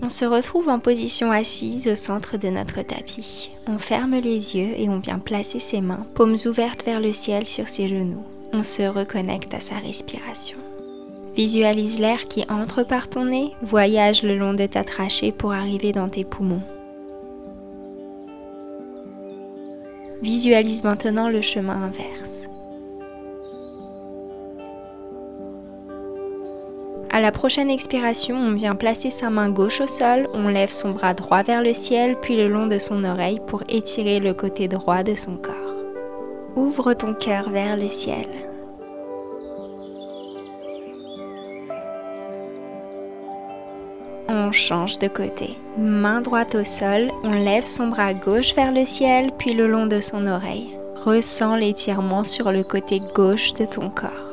On se retrouve en position assise au centre de notre tapis. On ferme les yeux et on vient placer ses mains, paumes ouvertes vers le ciel sur ses genoux. On se reconnecte à sa respiration. Visualise l'air qui entre par ton nez, voyage le long de ta trachée pour arriver dans tes poumons. Visualise maintenant le chemin inverse. À la prochaine expiration, on vient placer sa main gauche au sol, on lève son bras droit vers le ciel, puis le long de son oreille pour étirer le côté droit de son corps. Ouvre ton cœur vers le ciel. On change de côté. Main droite au sol, on lève son bras gauche vers le ciel, puis le long de son oreille. Ressens l'étirement sur le côté gauche de ton corps.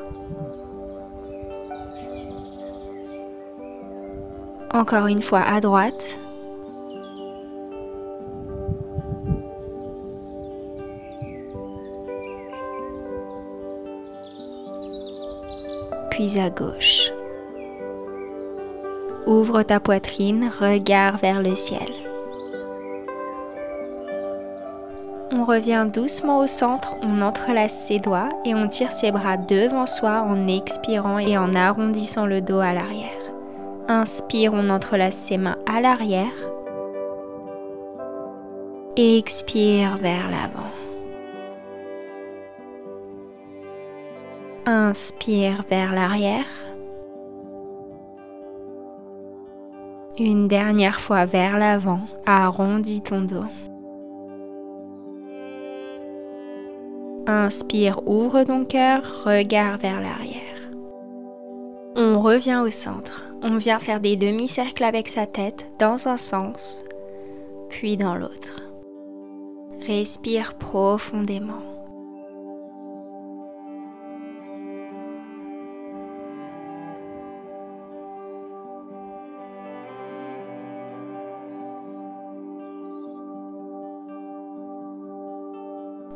Encore une fois à droite. Puis à gauche. Ouvre ta poitrine, regard vers le ciel. On revient doucement au centre, on entrelace ses doigts et on tire ses bras devant soi en expirant et en arrondissant le dos à l'arrière. Inspire, on entrelace ses mains à l'arrière. Expire vers l'avant. Inspire vers l'arrière. Une dernière fois vers l'avant, arrondis ton dos. Inspire, ouvre ton cœur, regard vers l'arrière. On revient au centre. On vient faire des demi-cercles avec sa tête dans un sens, puis dans l'autre. Respire profondément.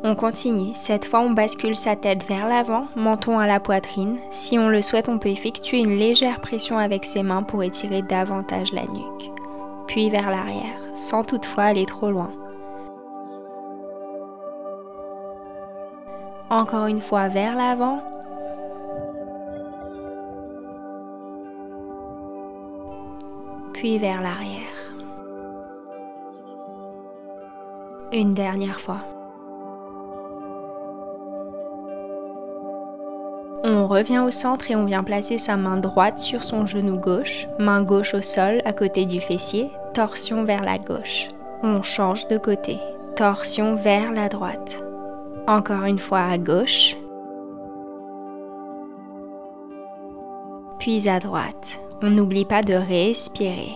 On continue, cette fois on bascule sa tête vers l'avant, menton à la poitrine. Si on le souhaite, on peut effectuer une légère pression avec ses mains pour étirer davantage la nuque. Puis vers l'arrière, sans toutefois aller trop loin. Encore une fois vers l'avant. Puis vers l'arrière. Une dernière fois. On revient au centre et on vient placer sa main droite sur son genou gauche, main gauche au sol à côté du fessier, torsion vers la gauche. On change de côté, torsion vers la droite. Encore une fois à gauche, puis à droite. On n'oublie pas de respirer.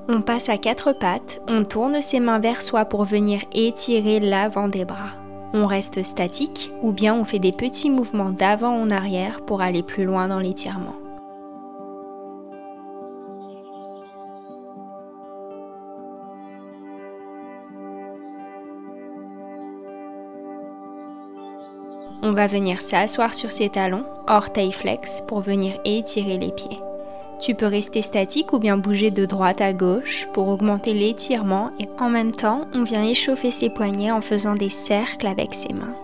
On passe à quatre pattes, on tourne ses mains vers soi pour venir étirer l'avant des bras. On reste statique ou bien on fait des petits mouvements d'avant en arrière pour aller plus loin dans l'étirement. On va venir s'asseoir sur ses talons, orteils flex, pour venir étirer les pieds. Tu peux rester statique ou bien bouger de droite à gauche pour augmenter l'étirement et en même temps, on vient échauffer ses poignets en faisant des cercles avec ses mains.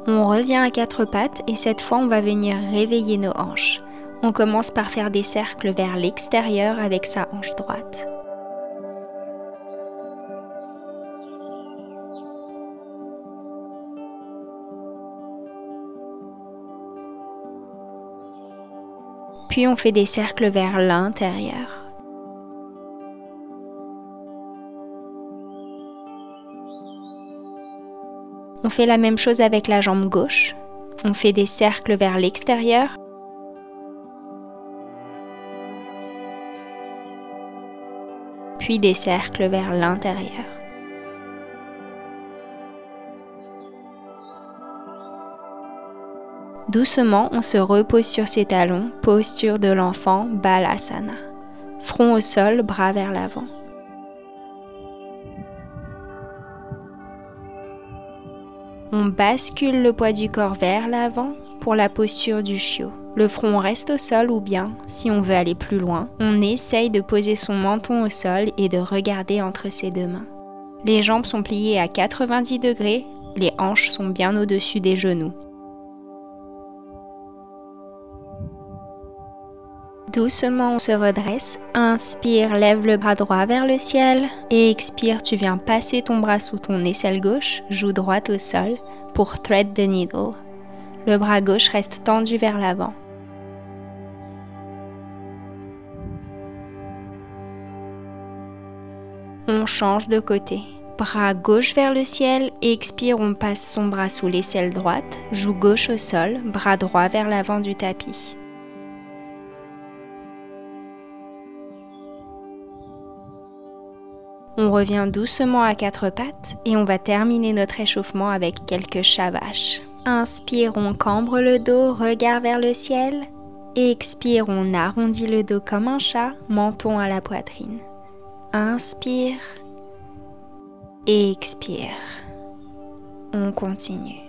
On revient à quatre pattes et cette fois, on va venir réveiller nos hanches. On commence par faire des cercles vers l'extérieur avec sa hanche droite. Puis on fait des cercles vers l'intérieur. On fait la même chose avec la jambe gauche. On fait des cercles vers l'extérieur. Puis des cercles vers l'intérieur. Doucement, on se repose sur ses talons, posture de l'enfant, Balasana. Front au sol, bras vers l'avant. On bascule le poids du corps vers l'avant pour la posture du chiot. Le front reste au sol ou bien, si on veut aller plus loin, on essaye de poser son menton au sol et de regarder entre ses deux mains. Les jambes sont pliées à 90 degrés, les hanches sont bien au-dessus des genoux. Doucement, on se redresse. Inspire, lève le bras droit vers le ciel. Et expire, tu viens passer ton bras sous ton aisselle gauche, joue droite au sol, pour thread the needle. Le bras gauche reste tendu vers l'avant. On change de côté. Bras gauche vers le ciel, expire, on passe son bras sous l'aisselle droite, joue gauche au sol, bras droit vers l'avant du tapis. On revient doucement à quatre pattes et on va terminer notre échauffement avec quelques chavaches. Inspire, on cambre le dos, regard vers le ciel. Expire, on arrondit le dos comme un chat, menton à la poitrine. Inspire. Expire. On continue.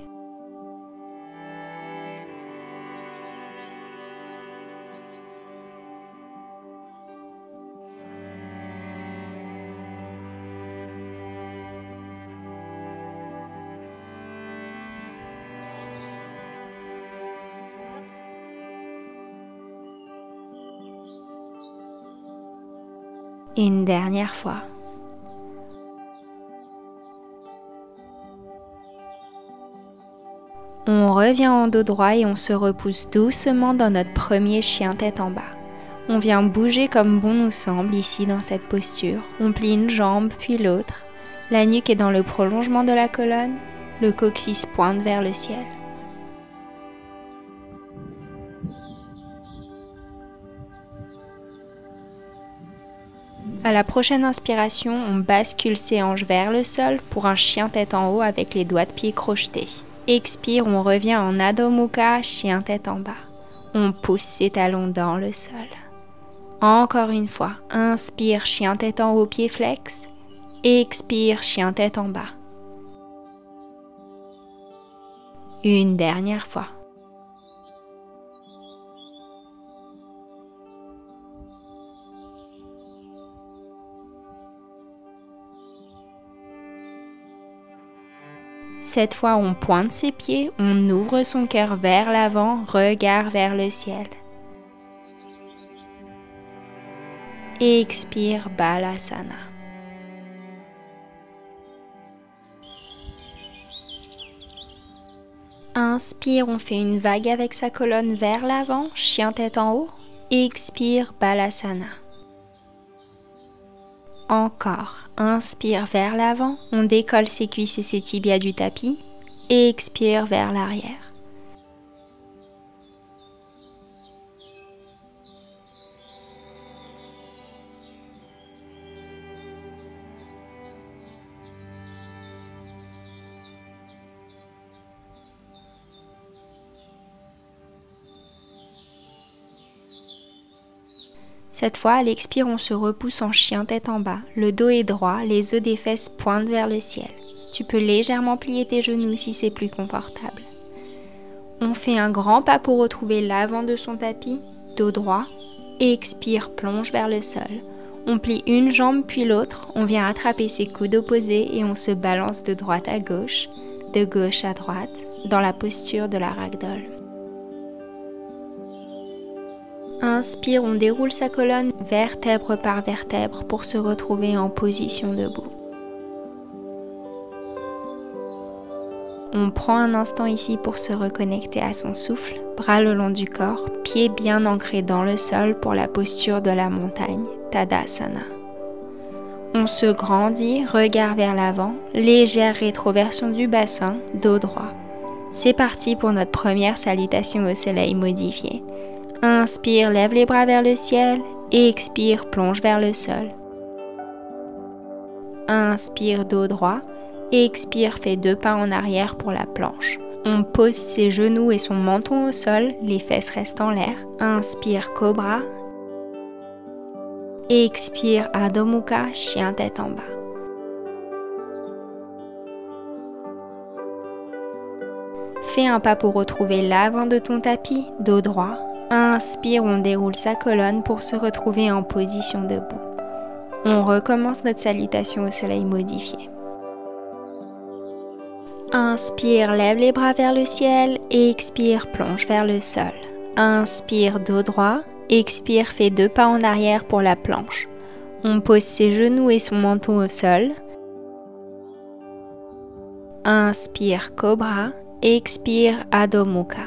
Une dernière fois. On revient en dos droit et on se repousse doucement dans notre premier chien tête en bas. On vient bouger comme bon nous semble ici dans cette posture. On plie une jambe puis l'autre. La nuque est dans le prolongement de la colonne. Le coccyx pointe vers le ciel. À la prochaine inspiration, on bascule ses hanches vers le sol pour un chien tête en haut avec les doigts de pied crochetés. Expire, on revient en Adho Mukha, chien tête en bas. On pousse ses talons dans le sol. Encore une fois, inspire, chien tête en haut, pied flex. Expire, chien tête en bas. Une dernière fois. Cette fois, on pointe ses pieds, on ouvre son cœur vers l'avant, regard vers le ciel. Expire, Balasana. Inspire, on fait une vague avec sa colonne vers l'avant, chien tête en haut. Expire, Balasana. Encore, inspire vers l'avant, on décolle ses cuisses et ses tibias du tapis, et expire vers l'arrière. Cette fois, à l'expire, on se repousse en chien tête en bas. Le dos est droit, les os des fesses pointent vers le ciel. Tu peux légèrement plier tes genoux si c'est plus confortable. On fait un grand pas pour retrouver l'avant de son tapis, dos droit. Expire, plonge vers le sol. On plie une jambe puis l'autre, on vient attraper ses coudes opposés et on se balance de droite à gauche dans la posture de la ragdoll. Inspire, on déroule sa colonne vertèbre par vertèbre pour se retrouver en position debout. On prend un instant ici pour se reconnecter à son souffle, bras le long du corps, pieds bien ancrés dans le sol pour la posture de la montagne, Tadasana. On se grandit, regard vers l'avant, légère rétroversion du bassin, dos droit. C'est parti pour notre première salutation au soleil modifiée. Inspire, lève les bras vers le ciel. Expire, plonge vers le sol. Inspire, dos droit. Expire, fais 2 pas en arrière pour la planche. On pose ses genoux et son menton au sol, les fesses restent en l'air. Inspire, cobra. Expire, Adho Mukha, chien tête en bas. Fais un pas pour retrouver l'avant de ton tapis, dos droit. Inspire, on déroule sa colonne pour se retrouver en position debout. On recommence notre salutation au soleil modifié. Inspire, lève les bras vers le ciel. Expire, plonge vers le sol. Inspire, dos droit. Expire, fais 2 pas en arrière pour la planche. On pose ses genoux et son menton au sol. Inspire, cobra. Expire, Adho Mukha.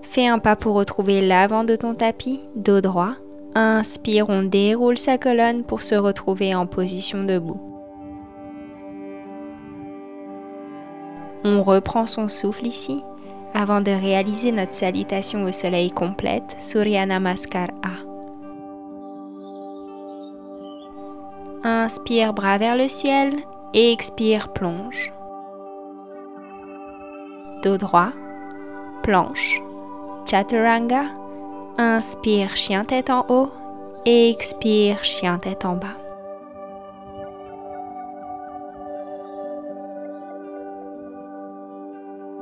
Fais un pas pour retrouver l'avant de ton tapis, dos droit. Inspire, on déroule sa colonne pour se retrouver en position debout. On reprend son souffle ici, avant de réaliser notre salutation au soleil complète, Surya Namaskar A. Inspire, bras vers le ciel, expire, plonge. Dos droit, planche. Chaturanga, inspire, chien tête en haut, expire, chien tête en bas.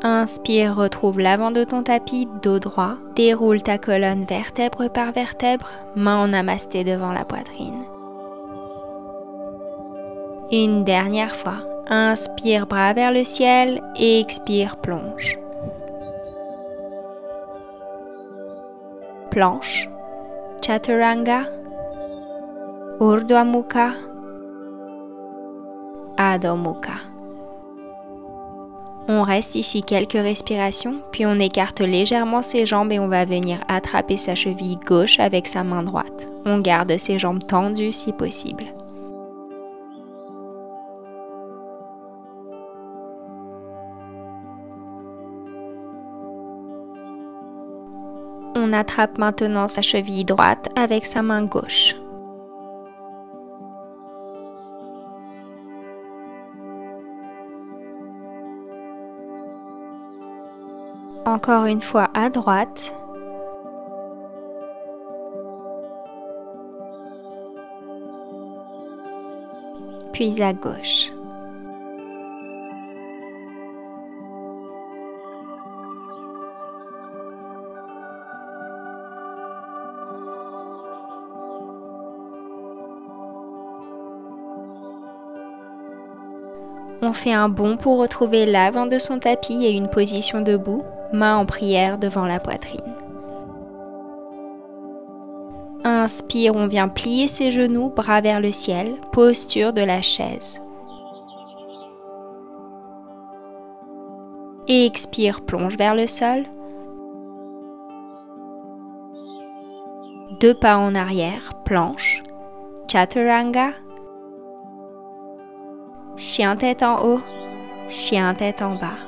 Inspire, retrouve l'avant de ton tapis, dos droit, déroule ta colonne vertèbre par vertèbre, main en namasté devant la poitrine. Une dernière fois, inspire, bras vers le ciel, expire, plonge. Planche, Chaturanga, Urdhva Mukha, Adho Mukha. On reste ici quelques respirations, puis on écarte légèrement ses jambes et on va venir attraper sa cheville gauche avec sa main droite. On garde ses jambes tendues si possible. On attrape maintenant sa cheville droite avec sa main gauche. Encore une fois à droite. Puis à gauche. On fait un bond pour retrouver l'avant de son tapis et une position debout, main en prière devant la poitrine. Inspire, on vient plier ses genoux, bras vers le ciel, posture de la chaise. Expire, plonge vers le sol. 2 pas en arrière, planche, Chaturanga. Chien tête en haut, chien tête en bas.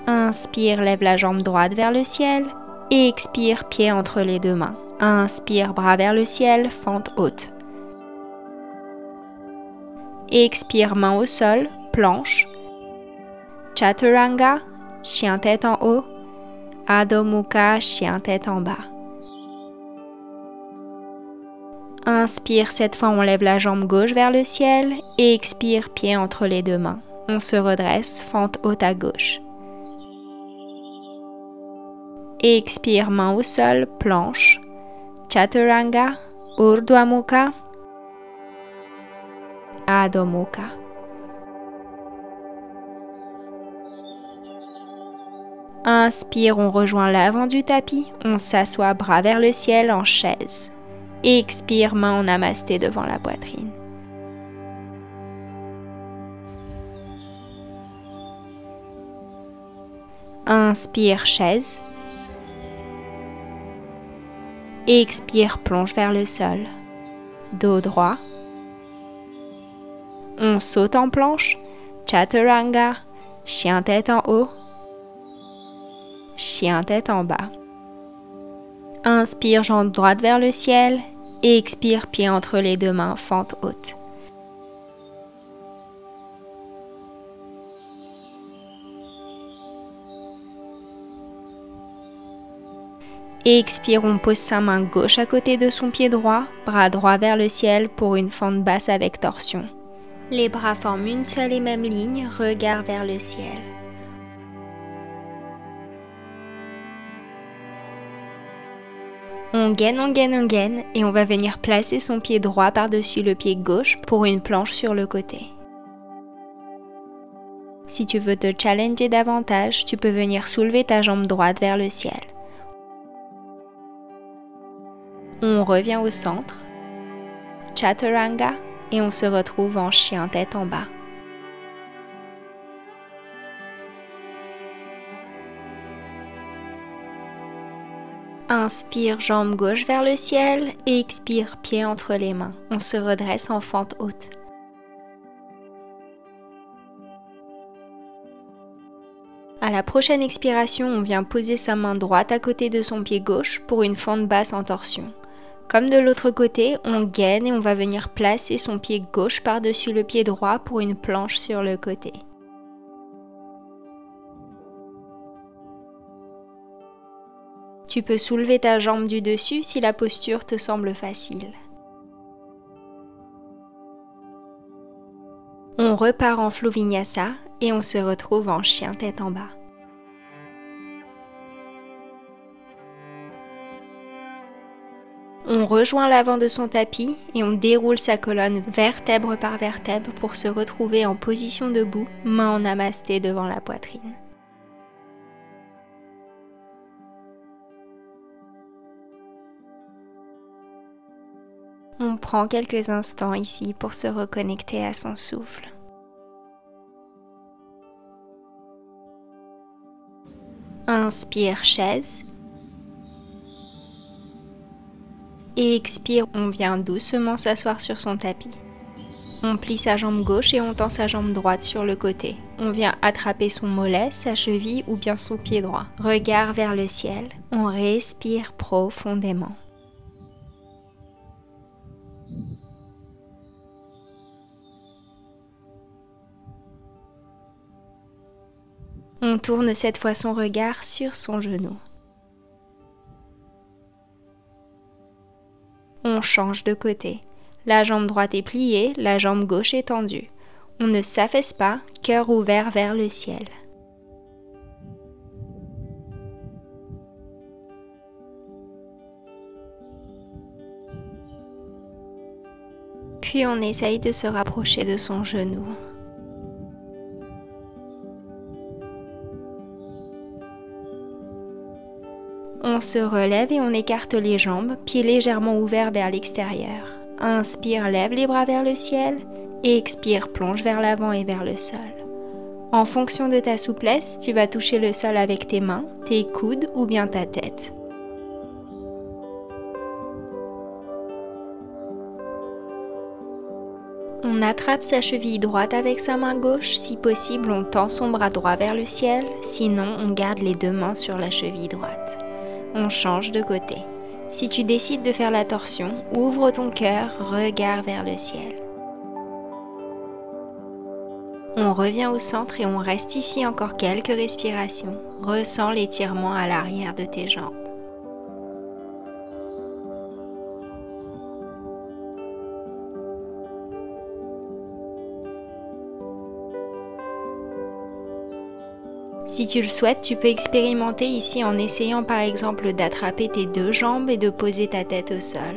Inspire, lève la jambe droite vers le ciel. Et expire, pied entre les 2 mains. Inspire, bras vers le ciel, fente haute. Expire, main au sol, planche. Chaturanga, chien tête en haut. Adho Mukha, chien tête en bas. Inspire, cette fois on lève la jambe gauche vers le ciel et expire, pied entre les 2 mains. On se redresse, fente haute à gauche. Expire, main au sol, planche. Chaturanga, Urdhva Mukha, Adho Mukha. Inspire, on rejoint l'avant du tapis, on s'assoit bras vers le ciel en chaise. Expire, main en namasté devant la poitrine. Inspire, chaise. Expire, plonge vers le sol. Dos droit. On saute en planche. Chaturanga. Chien tête en haut. Chien tête en bas. Inspire, jambe droite vers le ciel. Et expire, pied entre les 2 mains, fente haute. Et expire, on pose sa main gauche à côté de son pied droit, bras droit vers le ciel pour une fente basse avec torsion. Les bras forment une seule et même ligne, regard vers le ciel. On gaine et on va venir placer son pied droit par-dessus le pied gauche pour une planche sur le côté. Si tu veux te challenger davantage, tu peux venir soulever ta jambe droite vers le ciel. On revient au centre, Chaturanga, et on se retrouve en chien tête en bas. Inspire, jambe gauche vers le ciel et expire, pied entre les mains. On se redresse en fente haute. À la prochaine expiration, on vient poser sa main droite à côté de son pied gauche pour une fente basse en torsion. Comme de l'autre côté, on gaine et on va venir placer son pied gauche par-dessus le pied droit pour une planche sur le côté. Tu peux soulever ta jambe du dessus si la posture te semble facile. On repart en Flow Vinyasa et on se retrouve en chien tête en bas. On rejoint l'avant de son tapis et on déroule sa colonne vertèbre par vertèbre pour se retrouver en position debout, main en namasté devant la poitrine. On prend quelques instants ici pour se reconnecter à son souffle. Inspire, chaise. Et expire, on vient doucement s'asseoir sur son tapis. On plie sa jambe gauche et on tend sa jambe droite sur le côté. On vient attraper son mollet, sa cheville ou bien son pied droit. Regard vers le ciel, on respire profondément. On tourne cette fois son regard sur son genou. On change de côté. La jambe droite est pliée, la jambe gauche est tendue. On ne s'affaisse pas, cœur ouvert vers le ciel. Puis on essaye de se rapprocher de son genou. On se relève et on écarte les jambes, pieds légèrement ouverts vers l'extérieur. Inspire, lève les bras vers le ciel et expire, plonge vers l'avant et vers le sol. En fonction de ta souplesse, tu vas toucher le sol avec tes mains, tes coudes ou bien ta tête. On attrape sa cheville droite avec sa main gauche, si possible on tend son bras droit vers le ciel, sinon on garde les deux mains sur la cheville droite. On change de côté. Si tu décides de faire la torsion, ouvre ton cœur, regard vers le ciel. On revient au centre et on reste ici encore quelques respirations. Ressens l'étirement à l'arrière de tes jambes. Si tu le souhaites, tu peux expérimenter ici en essayant par exemple d'attraper tes deux jambes et de poser ta tête au sol.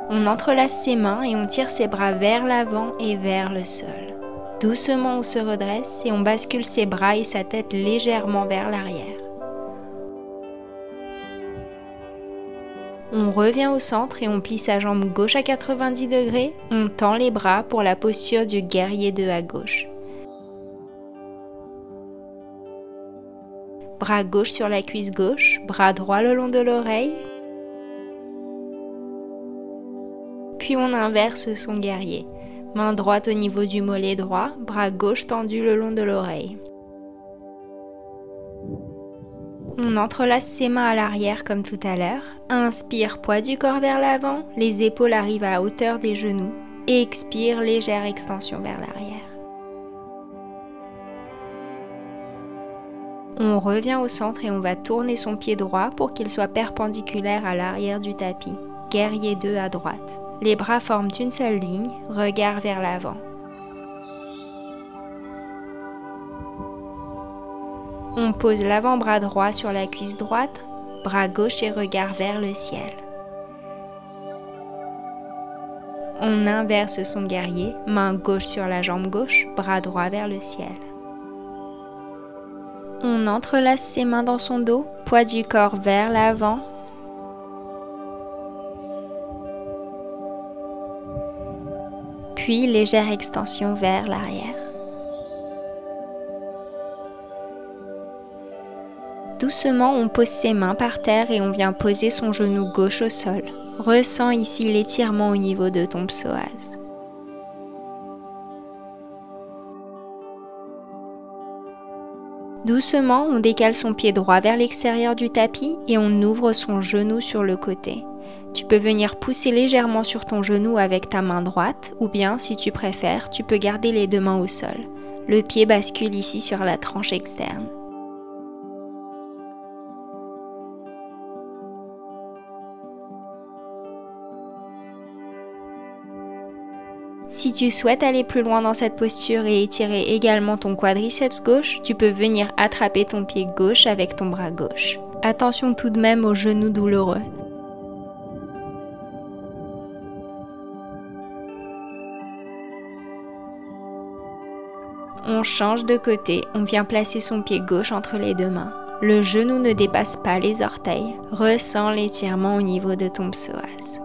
On entrelace ses mains et on tire ses bras vers l'avant et vers le sol. Doucement on se redresse et on bascule ses bras et sa tête légèrement vers l'arrière. On revient au centre et on plie sa jambe gauche à 90 degrés, on tend les bras pour la posture du guerrier 2 à gauche. Bras gauche sur la cuisse gauche, bras droit le long de l'oreille. Puis on inverse son guerrier. Main droite au niveau du mollet droit, bras gauche tendu le long de l'oreille. On entrelace ses mains à l'arrière comme tout à l'heure. Inspire, poids du corps vers l'avant, les épaules arrivent à hauteur des genoux. Et expire, légère extension vers l'arrière. On revient au centre et on va tourner son pied droit pour qu'il soit perpendiculaire à l'arrière du tapis. Guerrier 2 à droite. Les bras forment une seule ligne, regard vers l'avant. On pose l'avant-bras droit sur la cuisse droite, bras gauche et regard vers le ciel. On inverse son guerrier, main gauche sur la jambe gauche, bras droit vers le ciel. On entrelace ses mains dans son dos, poids du corps vers l'avant. Puis légère extension vers l'arrière. Doucement, on pose ses mains par terre et on vient poser son genou gauche au sol. Ressens ici l'étirement au niveau de ton psoas. Doucement, on décale son pied droit vers l'extérieur du tapis et on ouvre son genou sur le côté. Tu peux venir pousser légèrement sur ton genou avec ta main droite ou bien, si tu préfères, tu peux garder les deux mains au sol. Le pied bascule ici sur la tranche externe. Si tu souhaites aller plus loin dans cette posture et étirer également ton quadriceps gauche, tu peux venir attraper ton pied gauche avec ton bras gauche. Attention tout de même aux genoux douloureux. On change de côté, on vient placer son pied gauche entre les deux mains. Le genou ne dépasse pas les orteils. Ressens l'étirement au niveau de ton psoas.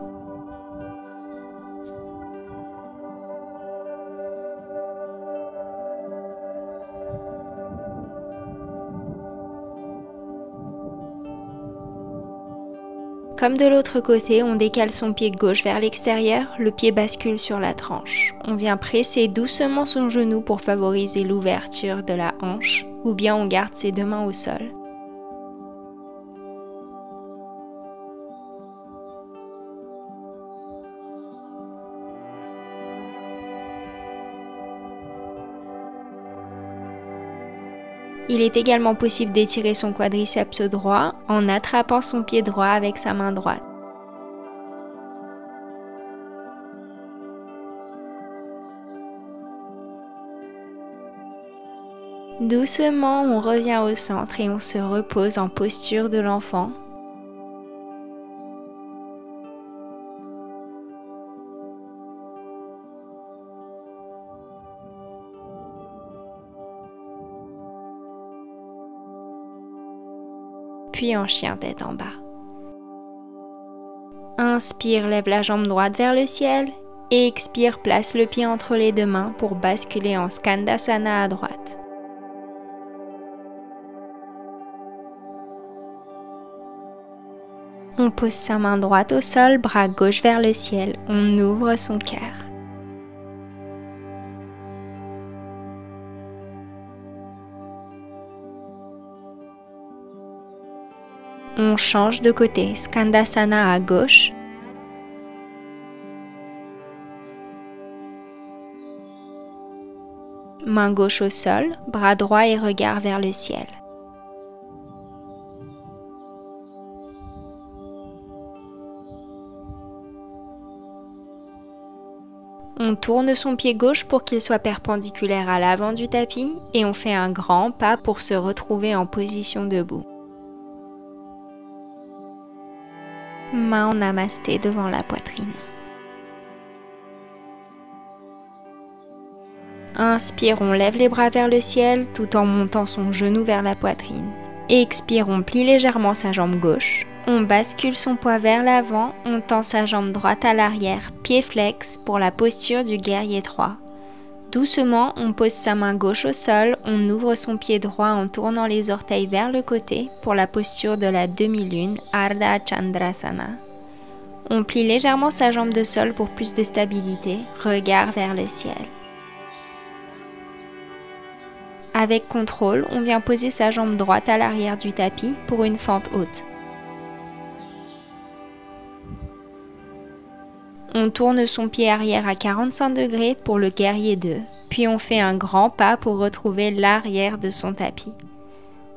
Comme de l'autre côté, on décale son pied gauche vers l'extérieur, le pied bascule sur la tranche. On vient presser doucement son genou pour favoriser l'ouverture de la hanche, ou bien on garde ses deux mains au sol. Il est également possible d'étirer son quadriceps droit en attrapant son pied droit avec sa main droite. Doucement, on revient au centre et on se repose en posture de l'enfant. Puis en chien tête en bas. Inspire, lève la jambe droite vers le ciel. Et expire, place le pied entre les deux mains pour basculer en Skandasana à droite. On pose sa main droite au sol, bras gauche vers le ciel. On ouvre son cœur. On change de côté, Skandasana à gauche. Main gauche au sol, bras droit et regard vers le ciel. On tourne son pied gauche pour qu'il soit perpendiculaire à l'avant du tapis et on fait un grand pas pour se retrouver en position debout. Main en namasté devant la poitrine. Inspire, on lève les bras vers le ciel tout en montant son genou vers la poitrine. Expire, on plie légèrement sa jambe gauche. On bascule son poids vers l'avant, on tend sa jambe droite à l'arrière, pied flex pour la posture du guerrier 3. Doucement, on pose sa main gauche au sol, on ouvre son pied droit en tournant les orteils vers le côté pour la posture de la demi-lune, Ardha Chandrasana. On plie légèrement sa jambe de sol pour plus de stabilité, regard vers le ciel. Avec contrôle, on vient poser sa jambe droite à l'arrière du tapis pour une fente haute. On tourne son pied arrière à 45 degrés pour le guerrier 2, puis on fait un grand pas pour retrouver l'arrière de son tapis.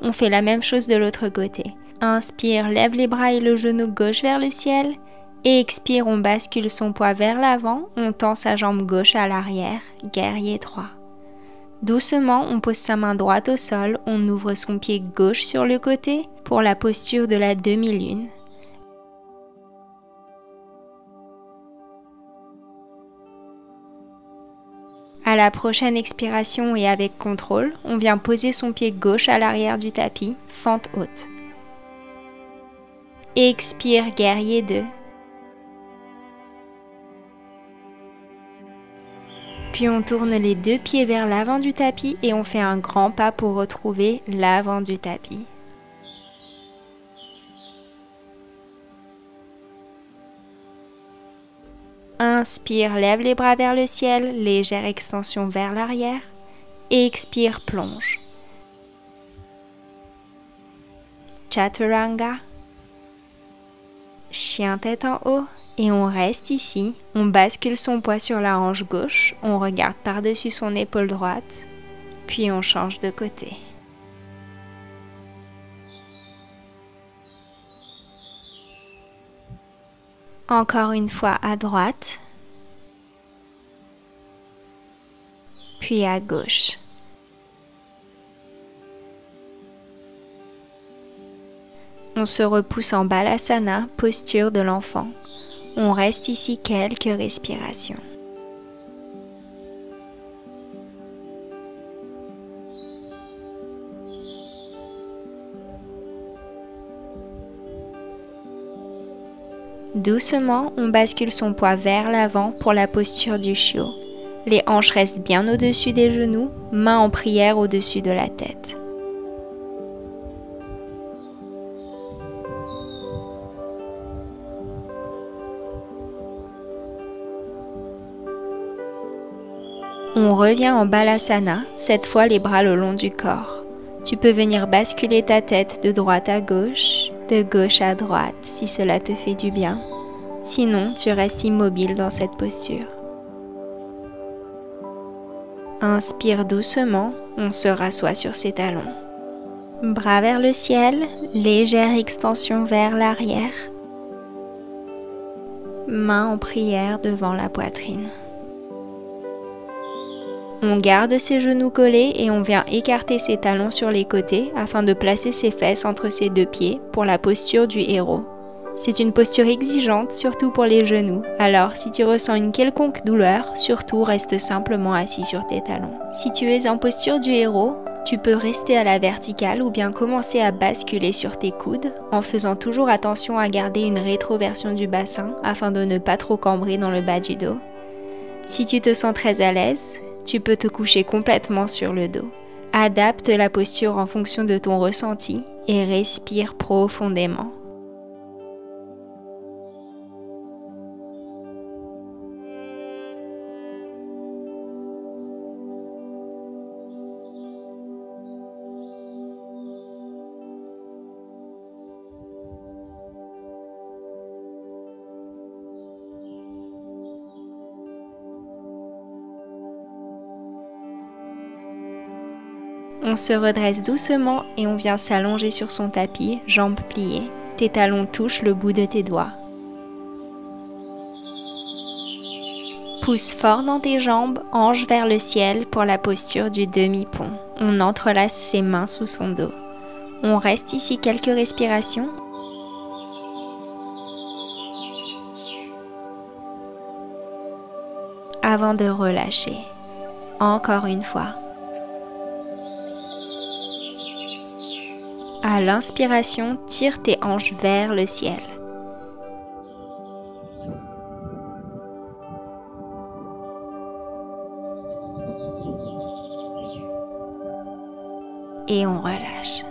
On fait la même chose de l'autre côté. Inspire, lève les bras et le genou gauche vers le ciel. Et expire, on bascule son poids vers l'avant, on tend sa jambe gauche à l'arrière, guerrier 3. Doucement, on pose sa main droite au sol, on ouvre son pied gauche sur le côté pour la posture de la demi-lune. À la prochaine expiration et avec contrôle, on vient poser son pied gauche à l'arrière du tapis, fente haute. Expire, guerrier 2. Puis on tourne les deux pieds vers l'avant du tapis et on fait un grand pas pour retrouver l'avant du tapis. Inspire, lève les bras vers le ciel, légère extension vers l'arrière. Et expire, plonge. Chaturanga. Chien tête en haut. Et on reste ici, on bascule son poids sur la hanche gauche, on regarde par-dessus son épaule droite, puis on change de côté. Encore une fois à droite, puis à gauche. On se repousse en Balasana, posture de l'enfant. On reste ici quelques respirations. Doucement, on bascule son poids vers l'avant pour la posture du chiot. Les hanches restent bien au-dessus des genoux, mains en prière au-dessus de la tête. On revient en Balasana, cette fois les bras le long du corps. Tu peux venir basculer ta tête de droite à gauche à droite si cela te fait du bien. Sinon, tu restes immobile dans cette posture. Inspire doucement, on se rassoit sur ses talons. Bras vers le ciel, légère extension vers l'arrière. Mains en prière devant la poitrine. On garde ses genoux collés et on vient écarter ses talons sur les côtés afin de placer ses fesses entre ses deux pieds pour la posture du héros. C'est une posture exigeante, surtout pour les genoux, alors si tu ressens une quelconque douleur, surtout reste simplement assis sur tes talons. Si tu es en posture du héros, tu peux rester à la verticale ou bien commencer à basculer sur tes coudes en faisant toujours attention à garder une rétroversion du bassin afin de ne pas trop cambrer dans le bas du dos. Si tu te sens très à l'aise, tu peux te coucher complètement sur le dos. Adapte la posture en fonction de ton ressenti et respire profondément. On se redresse doucement et on vient s'allonger sur son tapis, jambes pliées. Tes talons touchent le bout de tes doigts. Pousse fort dans tes jambes, hanche vers le ciel pour la posture du demi-pont. On entrelace ses mains sous son dos. On reste ici quelques respirations. Avant de relâcher. Encore une fois. À l'inspiration, tire tes hanches vers le ciel. Et on relâche.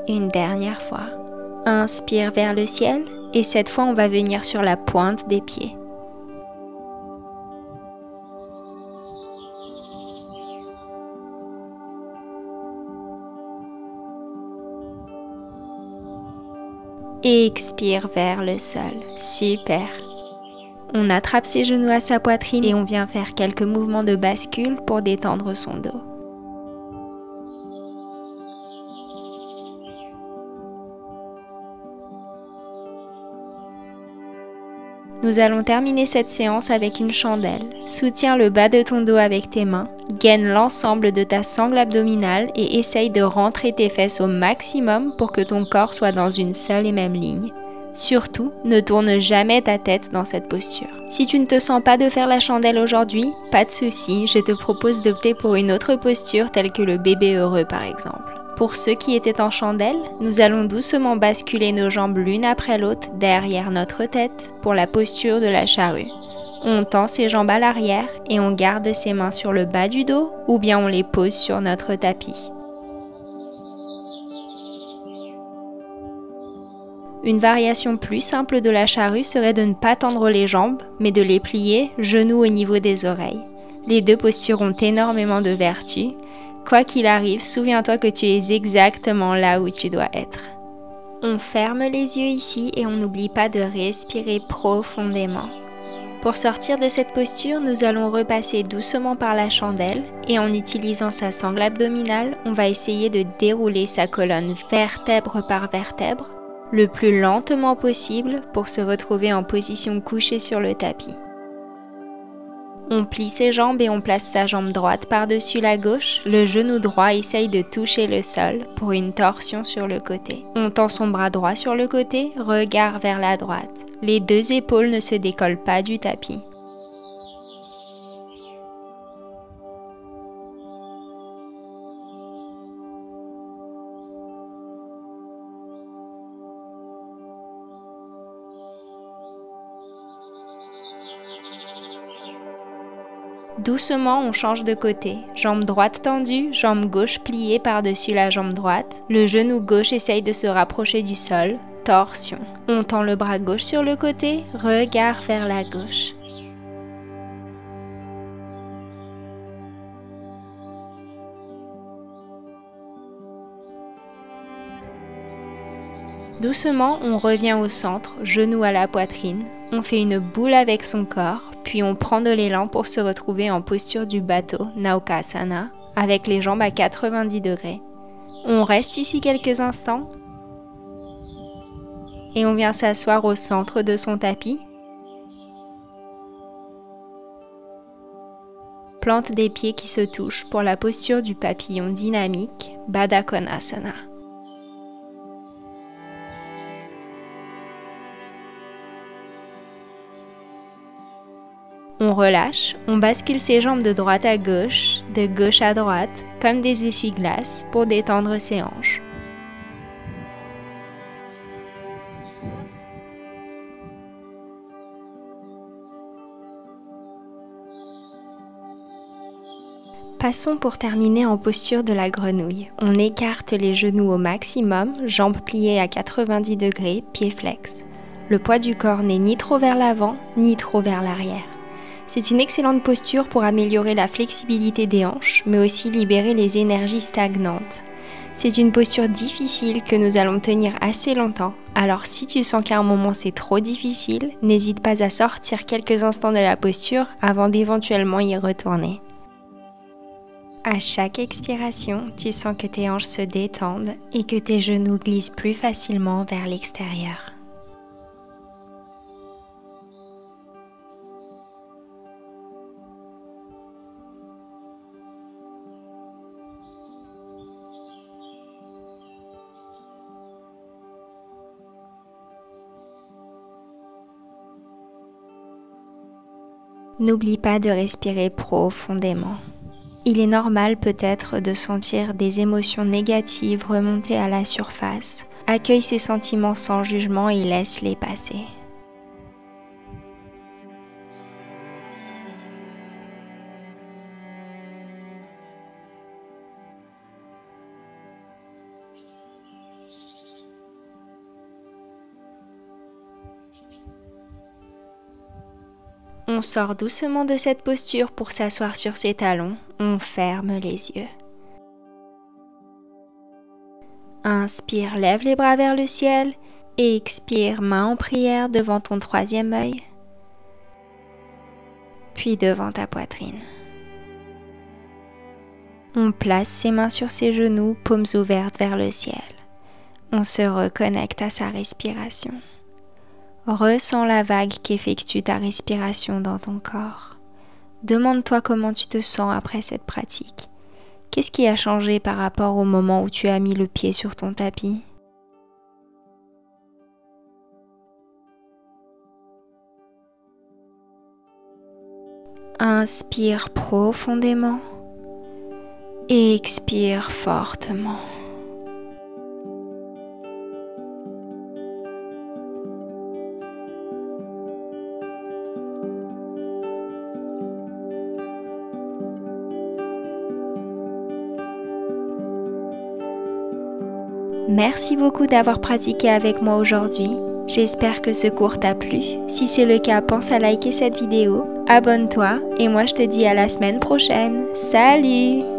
Une dernière fois. Inspire vers le ciel et cette fois on va venir sur la pointe des pieds. Et expire vers le sol. Super. On attrape ses genoux à sa poitrine et on vient faire quelques mouvements de bascule pour détendre son dos. Nous allons terminer cette séance avec une chandelle. Soutiens le bas de ton dos avec tes mains, gaine l'ensemble de ta sangle abdominale et essaye de rentrer tes fesses au maximum pour que ton corps soit dans une seule et même ligne. Surtout, ne tourne jamais ta tête dans cette posture. Si tu ne te sens pas de faire la chandelle aujourd'hui, pas de souci, je te propose d'opter pour une autre posture telle que le bébé heureux par exemple. Pour ceux qui étaient en chandelle, nous allons doucement basculer nos jambes l'une après l'autre derrière notre tête pour la posture de la charrue. On tend ses jambes à l'arrière et on garde ses mains sur le bas du dos ou bien on les pose sur notre tapis. Une variation plus simple de la charrue serait de ne pas tendre les jambes, mais de les plier, genoux au niveau des oreilles. Les deux postures ont énormément de vertus. Quoi qu'il arrive, souviens-toi que tu es exactement là où tu dois être. On ferme les yeux ici et on n'oublie pas de respirer profondément. Pour sortir de cette posture, nous allons repasser doucement par la chandelle et en utilisant sa sangle abdominale, on va essayer de dérouler sa colonne vertèbre par vertèbre le plus lentement possible pour se retrouver en position couchée sur le tapis. On plie ses jambes et on place sa jambe droite par-dessus la gauche. Le genou droit essaye de toucher le sol pour une torsion sur le côté. On tend son bras droit sur le côté, regard vers la droite. Les deux épaules ne se décollent pas du tapis. Doucement, on change de côté. Jambe droite tendue, jambe gauche pliée par-dessus la jambe droite. Le genou gauche essaye de se rapprocher du sol. Torsion. On tend le bras gauche sur le côté, regard vers la gauche. Doucement, on revient au centre, genou à la poitrine. On fait une boule avec son corps, puis on prend de l'élan pour se retrouver en posture du bateau, Naukasana, avec les jambes à 90 degrés. On reste ici quelques instants et on vient s'asseoir au centre de son tapis. Plante des pieds qui se touchent pour la posture du papillon dynamique, Baddha Konasana. On relâche, on bascule ses jambes de droite à gauche à droite, comme des essuie-glaces pour détendre ses hanches. Passons pour terminer en posture de la grenouille. On écarte les genoux au maximum, jambes pliées à 90 degrés, pieds flex. Le poids du corps n'est ni trop vers l'avant, ni trop vers l'arrière. C'est une excellente posture pour améliorer la flexibilité des hanches, mais aussi libérer les énergies stagnantes. C'est une posture difficile que nous allons tenir assez longtemps, alors si tu sens qu'à un moment c'est trop difficile, n'hésite pas à sortir quelques instants de la posture avant d'éventuellement y retourner. À chaque expiration, tu sens que tes hanches se détendent et que tes genoux glissent plus facilement vers l'extérieur. N'oublie pas de respirer profondément. Il est normal peut-être de sentir des émotions négatives remonter à la surface. Accueille ces sentiments sans jugement et laisse-les passer. On sort doucement de cette posture pour s'asseoir sur ses talons. On ferme les yeux. Inspire, lève les bras vers le ciel. Et expire, main en prière devant ton troisième œil. puis devant ta poitrine. On place ses mains sur ses genoux, paumes ouvertes vers le ciel. On se reconnecte à sa respiration. Ressens la vague qu'effectue ta respiration dans ton corps. Demande-toi comment tu te sens après cette pratique. Qu'est-ce qui a changé par rapport au moment où tu as mis le pied sur ton tapis? Inspire profondément et expire fortement. Merci beaucoup d'avoir pratiqué avec moi aujourd'hui. J'espère que ce cours t'a plu. Si c'est le cas, pense à liker cette vidéo, abonne-toi et moi je te dis à la semaine prochaine. Salut!